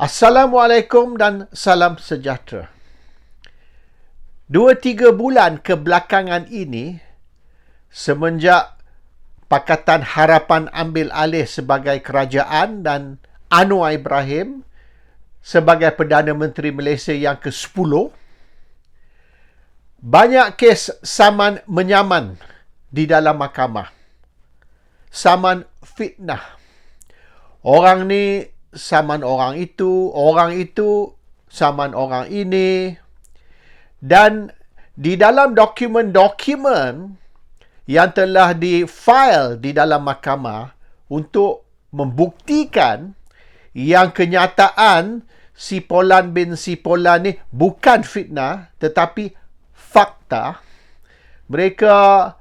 Assalamualaikum dan salam sejahtera. 2-3 bulan kebelakangan ini, semenjak Pakatan Harapan ambil alih sebagai kerajaan dan Anwar Ibrahim sebagai Perdana Menteri Malaysia yang ke-10, banyak kes saman menyaman di dalam mahkamah. Saman fitnah. Orang ni saman orang itu saman orang ini. Dan di dalam dokumen-dokumen yang telah di-file di dalam mahkamah untuk membuktikan yang kenyataan si Polan bin si Polan ni bukan fitnah tetapi fakta, mereka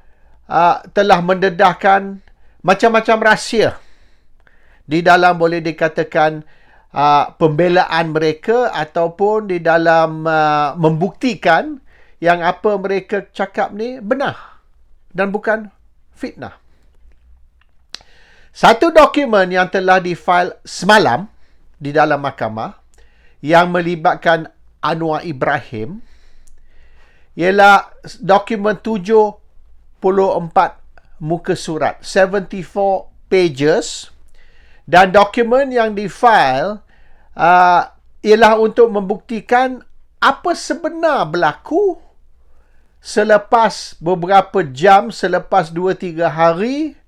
telah mendedahkan macam-macam rahsia di dalam, boleh dikatakan, pembelaan mereka ataupun di dalam membuktikan yang apa mereka cakap ni benar dan bukan fitnah. Satu dokumen yang telah di-file semalam di dalam mahkamah yang melibatkan Anwar Ibrahim ialah dokumen 74 muka surat, 74 pages. Dan dokumen yang di-file ialah untuk membuktikan apa sebenar berlaku selepas beberapa jam, selepas 2-3 hari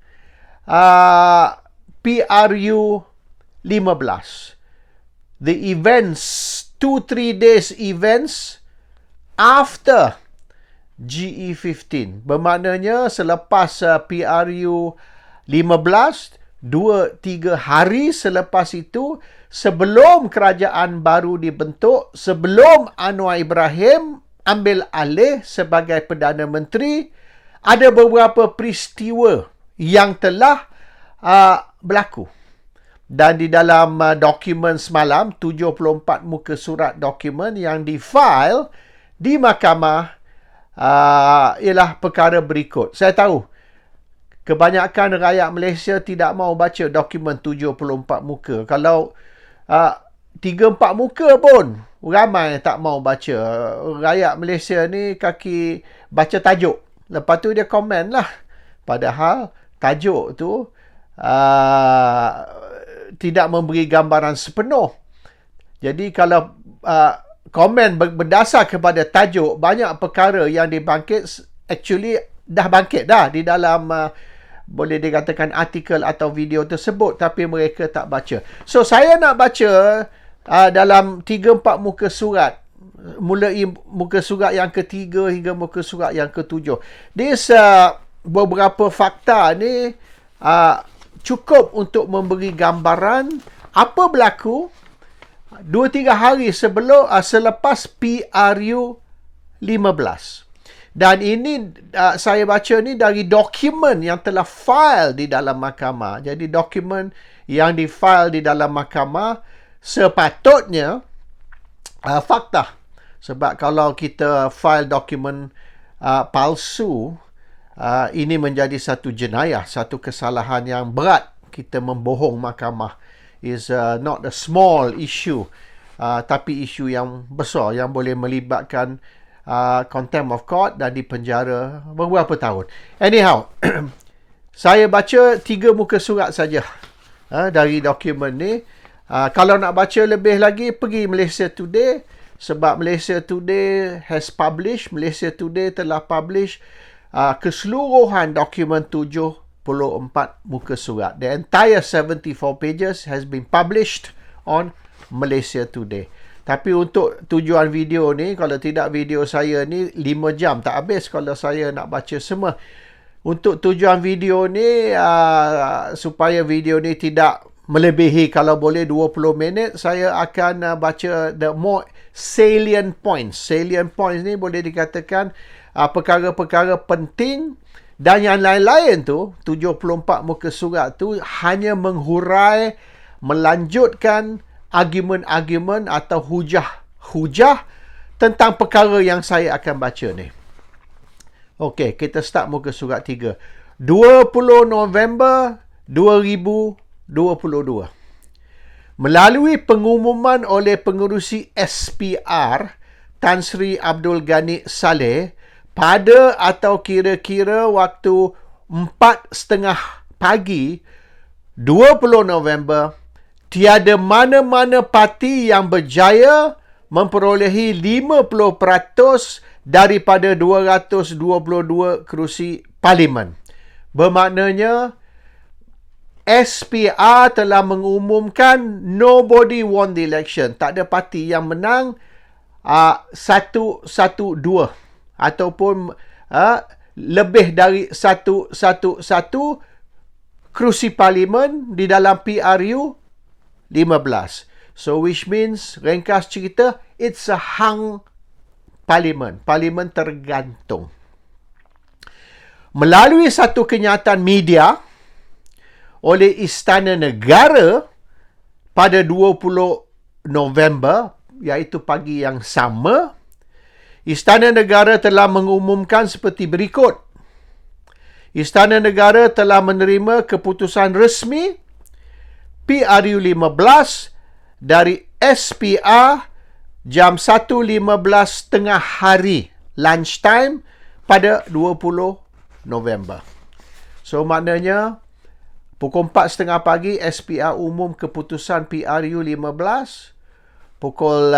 PRU 15. The events, 2-3 days events after GE 15. Bermaknanya selepas PRU 15, 2-3 hari selepas itu, sebelum kerajaan baru dibentuk, sebelum Anwar Ibrahim ambil alih sebagai Perdana Menteri, ada beberapa peristiwa yang telah berlaku. Dan di dalam dokumen semalam, 74 muka surat dokumen yang di-file di mahkamah ialah perkara berikut. Saya tahu kebanyakan rakyat Malaysia tidak mau baca dokumen 74 muka. Kalau 3-4 muka pun ramai tak mau baca. Rakyat Malaysia ni kaki baca tajuk. Lepas tu dia komen lah. Padahal tajuk tu tidak memberi gambaran sepenuh. Jadi kalau komen berdasar kepada tajuk, banyak perkara yang dibangkit actually dah bangkit dah di dalam boleh dikatakan artikel atau video tersebut, tapi mereka tak baca. So saya nak baca dalam 3-4 muka surat, mulai muka surat yang ketiga hingga muka surat yang ketujuh. This beberapa fakta ni cukup untuk memberi gambaran apa berlaku 2-3 hari selepas PRU 15. Dan ini saya baca ni dari dokumen yang telah file di dalam mahkamah. Jadi dokumen yang di-file di dalam mahkamah sepatutnya fakta. Sebab kalau kita file dokumen palsu, ini menjadi satu jenayah, satu kesalahan yang berat. Kita membohong mahkamah is not a small issue, tapi isu yang besar yang boleh melibatkan contempt of court dan dipenjara beberapa tahun. Anyhow, saya baca 3 muka surat saja dari dokumen ni. Kalau nak baca lebih lagi, pergi Malaysia Today, sebab Malaysia Today Malaysia Today telah publish keseluruhan dokumen 74 muka surat. The entire 74 pages has been published on Malaysia Today. Tapi untuk tujuan video ni, kalau tidak video saya ni 5 jam tak habis kalau saya nak baca semua. Untuk tujuan video ni, supaya video ni tidak melebihi kalau boleh 20 minit, saya akan baca the more salient points. Salient points ni boleh dikatakan perkara-perkara penting, dan yang lain-lain tu, 74 muka surat tu hanya menghurai, melanjutkan argument-argument atau hujah tentang perkara yang saya akan baca ni. Okey, kita start muka surat 3. 20 November 2022. Melalui pengumuman oleh pengerusi SPR, Tan Sri Abdul Ghani Saleh, pada atau kira-kira waktu 4:30 pagi 20 November, tiada mana-mana parti yang berjaya memperolehi 50% daripada 222 kerusi parlimen. Bermaknanya, SPR telah mengumumkan nobody won the election. Tak ada parti yang menang 112 ataupun lebih dari 111 kerusi parlimen di dalam PRU 15. So which means, ringkas cerita, it's a hung parlimen. Parlimen tergantung. Melalui satu kenyataan media oleh Istana Negara pada 20 November, iaitu pagi yang sama, Istana Negara telah mengumumkan seperti berikut. Istana Negara telah menerima keputusan resmi PRU 15 dari SPR jam 1.15 tengah hari, lunchtime, pada 20 November. So, maknanya, pukul 4:30 pagi, SPR umum keputusan PRU 15. Pukul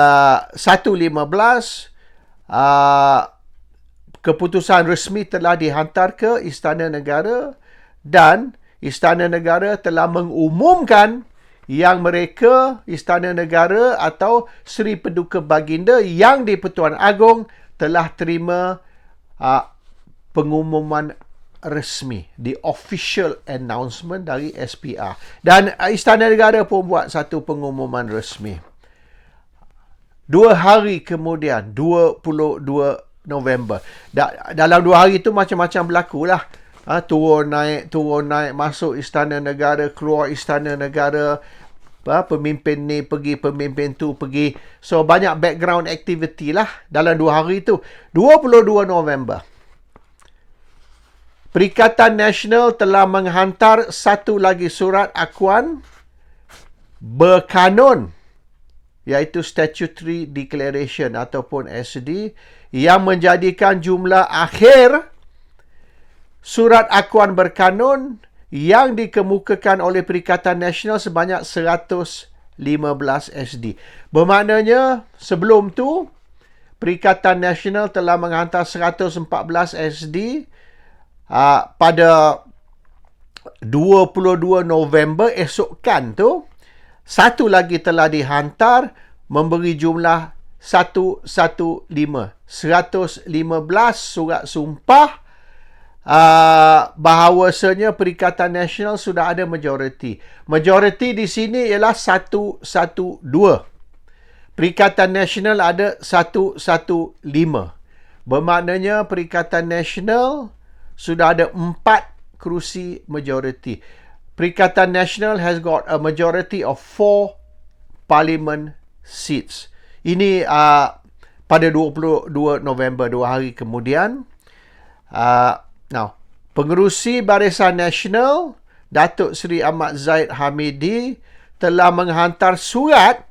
1.15, keputusan resmi telah dihantar ke Istana Negara dan Istana Negara telah mengumumkan yang mereka, Istana Negara atau Seri Paduka Baginda yang di-Pertuan Agong telah terima pengumuman resmi, the official announcement dari SPR. Dan Istana Negara pun buat satu pengumuman resmi. 2 hari kemudian, 22 November. Dalam 2 hari itu macam-macam berlaku lah. Turun naik, masuk Istana Negara, keluar Istana Negara, pemimpin ni pergi, pemimpin tu pergi. So, banyak background activity lah dalam 2 hari itu. 22 November. Perikatan Nasional telah menghantar satu lagi surat akuan berkanun, iaitu Statutory Declaration ataupun SD, yang menjadikan jumlah akhir surat akuan berkanun yang dikemukakan oleh Perikatan Nasional sebanyak 115 SD. Bermaknanya, sebelum tu, Perikatan Nasional telah menghantar 114 SD pada 22 November esokkan tu. Satu lagi telah dihantar memberi jumlah 115 surat sumpah bahawasanya Perikatan Nasional sudah ada majoriti. Majoriti di sini ialah 112. Perikatan Nasional ada 115. Bermaknanya Perikatan Nasional sudah ada 4 kerusi majoriti. Perikatan Nasional has got a majority of 4 parliament seats. Ini pada 22 November, 2 hari kemudian. Now, Pengerusi Barisan Nasional, Datuk Seri Ahmad Zahid Hamidi, telah menghantar surat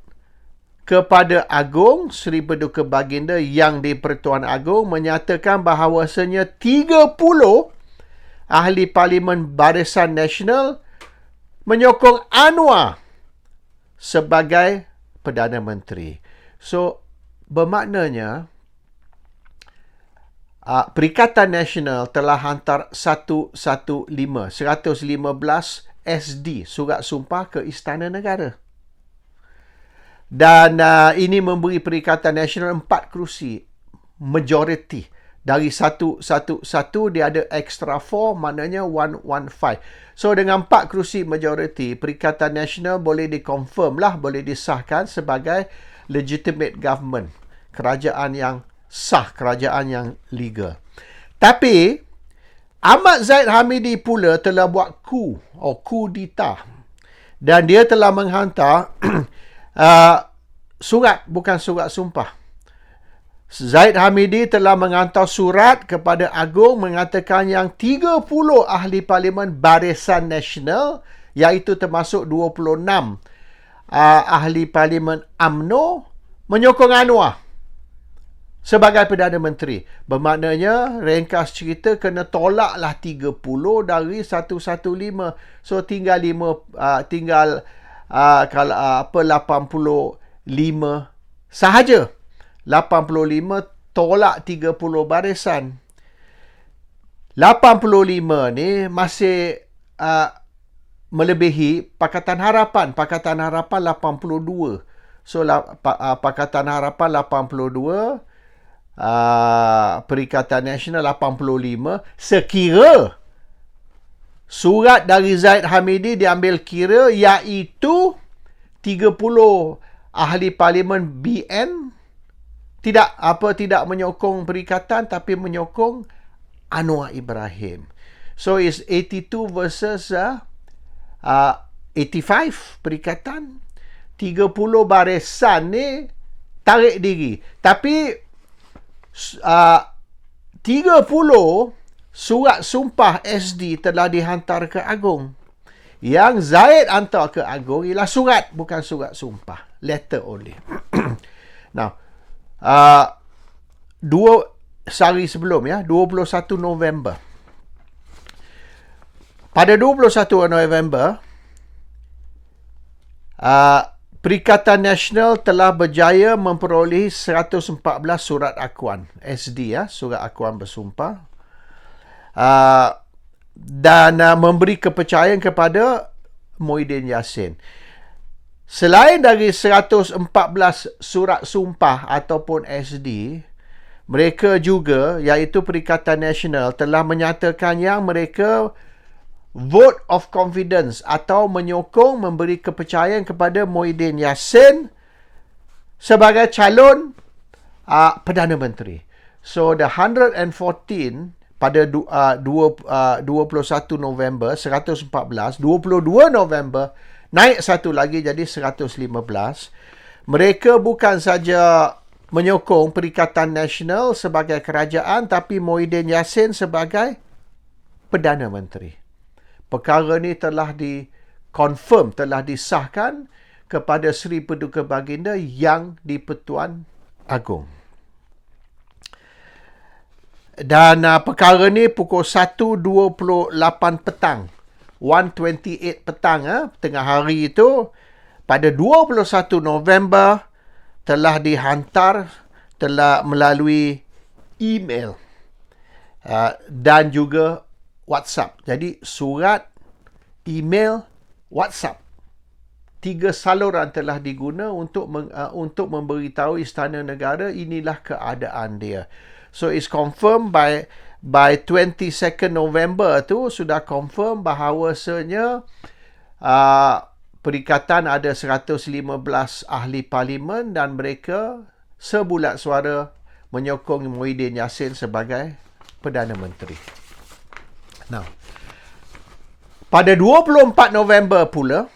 kepada Agong Seri Paduka Baginda yang di-Pertuan Agong menyatakan bahawasanya 30 ahli Parlimen Barisan Nasional menyokong Anwar sebagai Perdana Menteri. So, bermaknanya Perikatan Nasional telah hantar 115 SD surat sumpah ke Istana Negara. Dan ini memberi Perikatan Nasional 4 kerusi majoriti. Dari 111 dia ada extra 4, maknanya 115. So dengan 4 kerusi majoriti, Perikatan Nasional boleh dikonfirm lah, boleh disahkan sebagai legitimate government, kerajaan yang sah, kerajaan yang legal. Tapi Ahmad Zahid Hamidi pula telah buat coup d'etat, dan dia telah menghantar surat, bukan surat sumpah. Zahid Hamidi telah menghantar surat kepada Agong mengatakan yang 30 ahli Parlimen Barisan Nasional, iaitu termasuk 26 ahli Parlimen UMNO menyokong Anwar sebagai Perdana Menteri. Bermaknanya, ringkas cerita, kena tolaklah 30 dari 115. So, tinggal 85 sahaja. 85 tolak 30 barisan. 85 ni masih melebihi Pakatan Harapan. Pakatan Harapan 82. So, Pakatan Harapan 82, Perikatan Nasional 85. Sekira surat dari Zaid Hamidi diambil kira, iaitu 30 ahli Parlimen BN tidak menyokong perikatan tapi menyokong Anwar Ibrahim. So it's 82 versus 85 perikatan. 30 barisan ni tarik diri. Tapi 30 surat sumpah SD telah dihantar ke Agong. Yang Zaid hantar ke Agong ialah surat, bukan surat sumpah. Letter only. Now, 2 hari sebelum, 21 November. Pada 21 November, Perikatan Nasional telah berjaya memperolehi 114 surat akuan SD, surat akuan bersumpah, dan memberi kepercayaan kepada Muhyiddin Yassin. Selain dari 114 surat sumpah ataupun SD, mereka juga, iaitu Perikatan Nasional, telah menyatakan yang mereka vote of confidence atau menyokong, memberi kepercayaan kepada Muhyiddin Yassin sebagai calon Perdana Menteri. So, the 114 pada 21 November 114, 22 November naik satu lagi jadi 115. Mereka bukan saja menyokong Perikatan Nasional sebagai kerajaan, tapi Muhyiddin Yassin sebagai Perdana Menteri. Perkara ini telah dikonfirm, telah disahkan kepada Seri Paduka Baginda Yang di-Pertuan Agong. Dan perkara ini pukul 1.28 petang. 1.28 petang, tengah hari itu, pada 21 November, telah dihantar, telah melalui email dan juga WhatsApp. Jadi, surat, email, WhatsApp. 3 saluran telah diguna untuk memberitahu Istana Negara inilah keadaan dia. So, it's confirmed by 22nd November tu sudah confirm bahawasanya perikatan ada 115 ahli parlimen dan mereka sebulat suara menyokong Muhyiddin Yassin sebagai Perdana Menteri. Now, pada 24 November pula,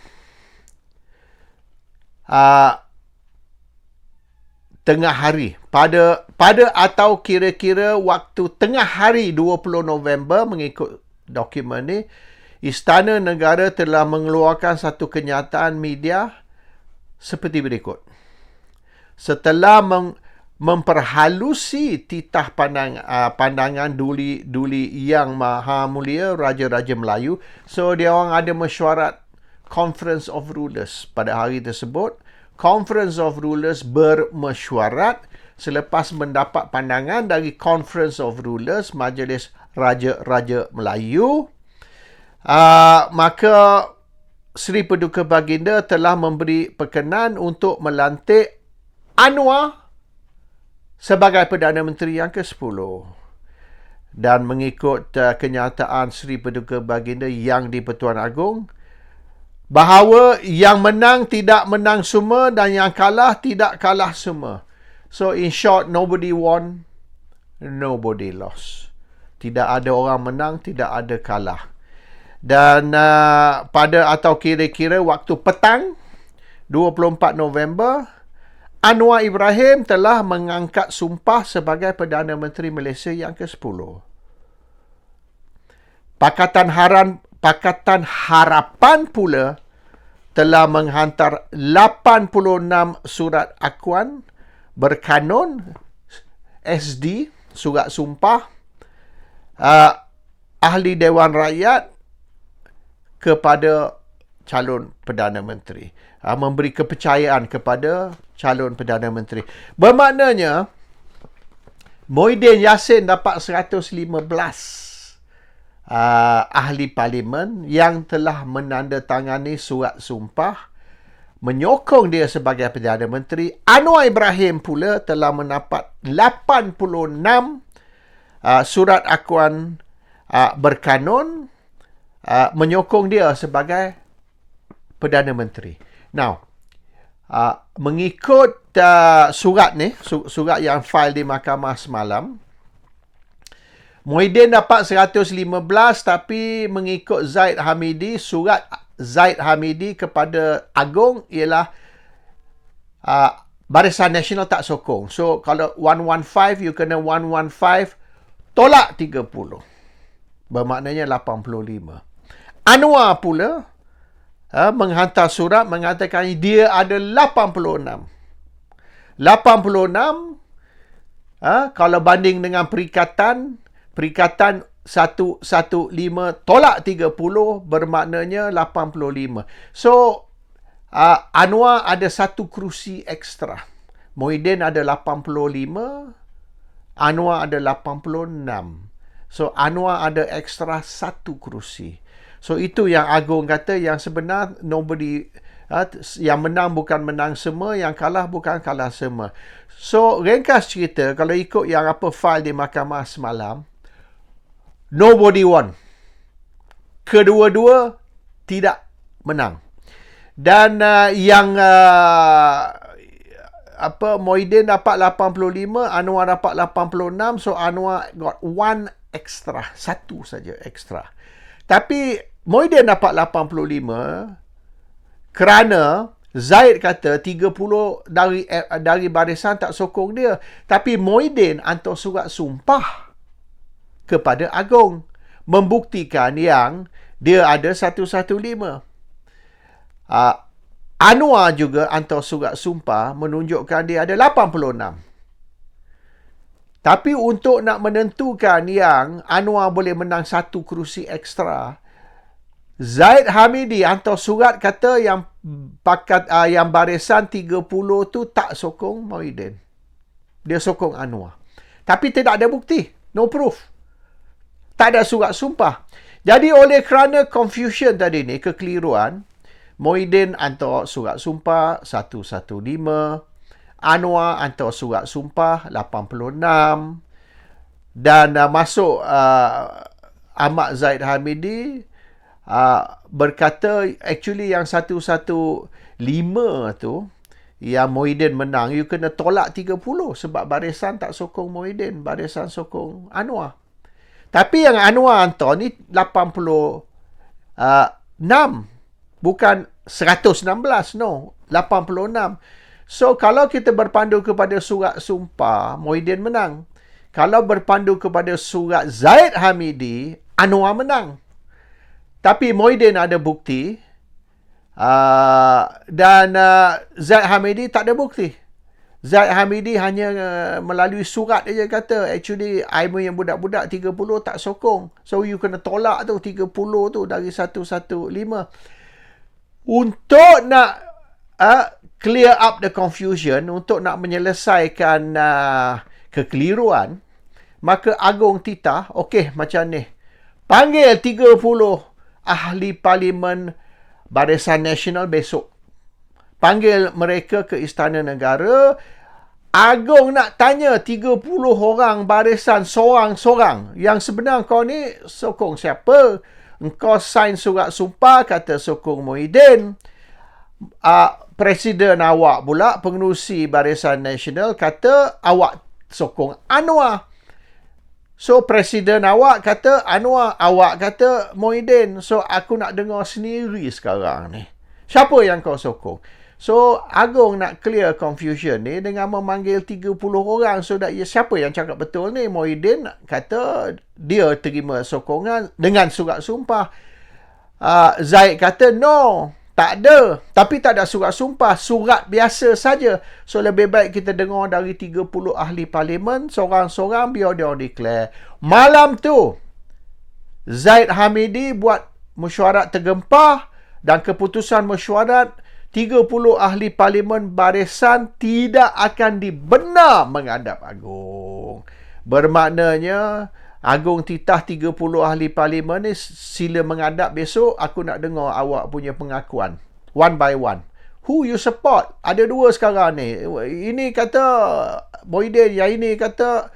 tengah hari, pada atau kira-kira waktu tengah hari 20 November, mengikut dokumen ni, Istana Negara telah mengeluarkan satu kenyataan media seperti berikut. Setelah memperhalusi titah pandangan Duli Yang Maha Mulia Raja-Raja Melayu. So, dia orang ada mesyuarat Conference of Rulers pada hari tersebut. Conference of Rulers bermesyuarat selepas mendapat pandangan dari Conference of Rulers, Majlis Raja-Raja Melayu. Maka Seri Paduka Baginda telah memberi perkenan untuk melantik Anwar sebagai Perdana Menteri yang ke-10. Dan mengikut kenyataan Seri Paduka Baginda Yang di-Pertuan Agong, bahawa yang menang tidak menang semua dan yang kalah tidak kalah semua. So, in short, nobody won, nobody lost. Tidak ada orang menang, tidak ada kalah. Dan pada atau kira-kira waktu petang, 24 November, Anwar Ibrahim telah mengangkat sumpah sebagai Perdana Menteri Malaysia yang ke-10. Pakatan Harapan pula telah menghantar 86 surat akuan berkanun SD, surat sumpah ahli Dewan Rakyat kepada calon Perdana Menteri. Memberi kepercayaan kepada calon Perdana Menteri. Bermaknanya, Muhyiddin Yassin dapat 115 ahli parlimen yang telah menandatangani surat sumpah menyokong dia sebagai Perdana Menteri. Anwar Ibrahim pula telah mendapat 86 surat akuan berkanun menyokong dia sebagai Perdana Menteri. Now, mengikut surat ni, surat yang file di mahkamah semalam, Muhyiddin dapat 115, tapi mengikut Zaid Hamidi, surat Zaid Hamidi kepada Agong ialah Barisan Nasional tak sokong. So, kalau 115, you kena 115 tolak 30. Bermaknanya 85. Anwar pula menghantar surat mengatakan dia ada 86. 86 kalau banding dengan perikatan 115 tolak 30 bermaknanya 85. So Anwar ada satu kerusi ekstra. Muhyiddin ada 85, Anwar ada 86. So Anwar ada ekstra satu kerusi. So itu yang Agong kata, yang sebenar nobody, yang menang bukan menang semua, yang kalah bukan kalah semua. So ringkas cerita, kalau ikut yang apa file di mahkamah semalam, nobody won. Kedua-dua tidak menang. Dan Muhyiddin dapat 85, Anwar dapat 86, so Anwar got one extra, satu saja extra. Tapi Muhyiddin dapat 85 kerana Zaid kata 30 dari barisan tak sokong dia. Tapi Muhyiddin hantar surat sumpah kepada Agong membuktikan yang dia ada 115. Anwar juga hantar surat sumpah menunjukkan dia ada 86. Tapi untuk nak menentukan yang Anwar boleh menang satu kerusi ekstra, Zaid Hamidi hantar surat kata yang yang barisan 30 tu tak sokong Muhyiddin. Dia sokong Anwar. Tapi tidak ada bukti. No proof. Tak ada surat sumpah. Jadi oleh kerana confusion tadi ni, kekeliruan, Muhyiddin hantar surat sumpah 115, Anwar hantar surat sumpah 86, dan masuk Ahmad Zaid Hamidi berkata actually yang 115 tu yang Muhyiddin menang, you kena tolak 30 sebab barisan tak sokong Muhyiddin, barisan sokong Anwar. Tapi yang Anwar hantar ni 86, bukan 116, no, 86. So, kalau kita berpandu kepada surat sumpah, Muhyiddin menang. Kalau berpandu kepada surat Zaid Hamidi, Anwar menang. Tapi Muhyiddin ada bukti dan Zaid Hamidi tak ada bukti. Zaid Hamidi hanya melalui surat dia kata, actually, I punya budak-budak 30 tak sokong. So, you kena tolak tu 30 tu dari 115. Untuk nak clear up the confusion, untuk nak menyelesaikan kekeliruan, maka Agong titah, okey macam ni, panggil 30 ahli parlimen Barisan Nasional besok. Panggil mereka ke Istana Negara. Agong nak tanya 30 orang barisan sorang-sorang, yang sebenar kau ni sokong siapa? Engkau sign surat sumpah kata sokong Muhyiddin. Presiden awak pula, pengerusi Barisan Nasional, kata awak sokong Anwar. So, presiden awak kata Anwar, awak kata Muhyiddin. So, aku nak dengar sendiri sekarang ni, siapa yang kau sokong? So, Agong nak clear confusion ni dengan memanggil 30 orang. So, siapa yang cakap betul ni? Muhyiddin kata dia terima sokongan dengan surat sumpah. Zaid kata no. Tak ada. Tapi tak ada surat sumpah. Surat biasa saja. So, lebih baik kita dengar dari 30 ahli parlimen, seorang-seorang biar dia declare. Malam tu, Zaid Hamidi buat mesyuarat tergempar dan keputusan mesyuarat 30 ahli parlimen barisan tidak akan dibenar menghadap Agong. Bermaknanya, Agong titah 30 ahli parlimen ni sila menghadap besok. Aku nak dengar awak punya pengakuan. One by one. Who you support? Ada dua sekarang ni. Ini kata Moidin, yang ini kata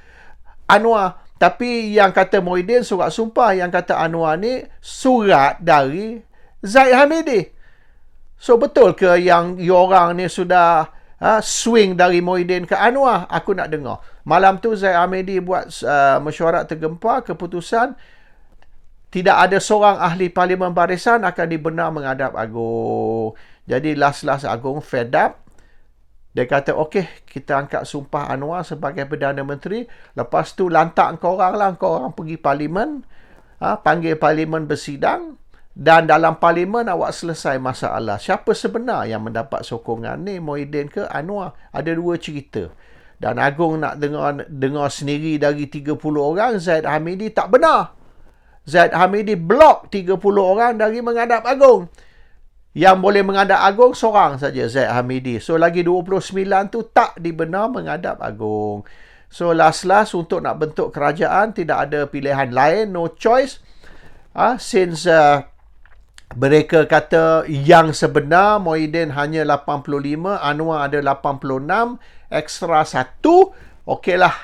Anwar. Tapi yang kata Moidin surat sumpah, yang kata Anwar ni surat dari Zaid Hamidi. So betul ke yang orang ni sudah swing dari Moidin ke Anwar? Aku nak dengar. Malam tu Zaid Hamidi buat mesyuarat tergempar, keputusan tidak ada seorang ahli parlimen barisan akan dibenar menghadap Agong. Jadi last Agong fed up. Dia kata, okey, kita angkat sumpah Anwar sebagai Perdana Menteri. Lepas tu lantak korang pergi parlimen, panggil parlimen bersidang. Dan dalam parlimen awak selesai masalah. Siapa sebenar yang mendapat sokongan ni, Moidin ke Anwar? Ada dua cerita. Dan Agong nak dengar sendiri dari 30 orang, Zaid Hamidi tak benar. Zaid Hamidi blok 30 orang dari menghadap Agong. Yang boleh menghadap Agong seorang saja, Zaid Hamidi. So lagi 29 tu tak dibenar menghadap Agong. So last untuk nak bentuk kerajaan, tidak ada pilihan lain, no choice. Since mereka kata yang sebenar Moidin hanya 85, Anwar ada 86, extra 1, okeylah.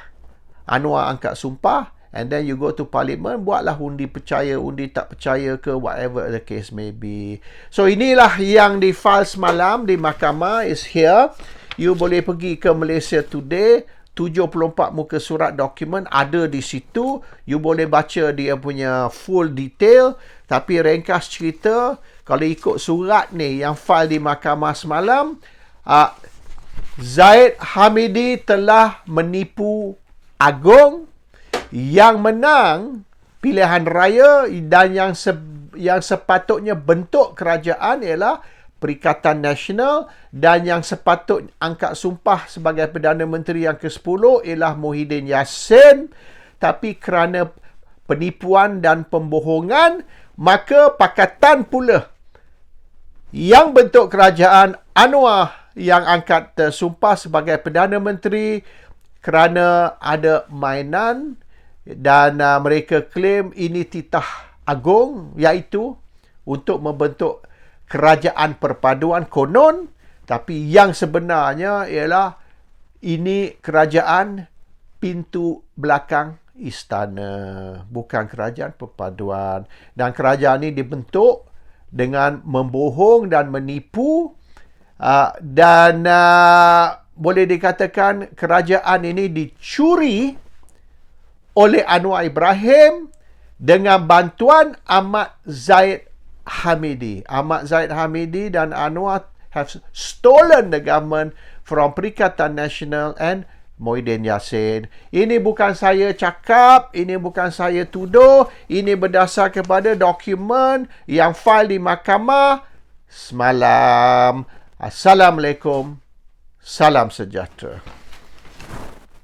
Anwar angkat sumpah, and then you go to parliament, buatlah undi percaya, undi tak percaya ke, whatever the case may be. So inilah yang di file semalam di mahkamah is here. You boleh pergi ke Malaysia Today, 74 muka surat dokumen ada di situ. You boleh baca dia punya full detail. Tapi ringkas cerita, kalau ikut surat ni yang file di mahkamah semalam, Zaid Hamidi telah menipu Agong. Yang menang pilihan raya dan yang sepatutnya bentuk kerajaan ialah Perikatan Nasional, dan yang sepatut angkat sumpah sebagai Perdana Menteri yang ke-10 ialah Muhyiddin Yassin. Tapi kerana penipuan dan pembohongan, maka pakatan pula yang bentuk kerajaan, Anwar yang angkat sumpah sebagai Perdana Menteri kerana ada mainan. Dan mereka claim ini titah Agong, iaitu untuk membentuk kerajaan perpaduan konon. Tapi yang sebenarnya ialah ini kerajaan pintu belakang istana, bukan kerajaan perpaduan. Dan kerajaan ini dibentuk dengan membohong dan menipu. Dan boleh dikatakan kerajaan ini dicuri oleh Anwar Ibrahim dengan bantuan Ahmad Zaid Hamidi. Ahmad Zaid Hamidi dan Anwar have stolen the government from Perikatan Nasional and Muhyiddin Yassin. Ini bukan saya cakap, ini bukan saya tuduh, ini berdasar kepada dokumen yang file di mahkamah semalam. Assalamualaikum, salam sejahtera.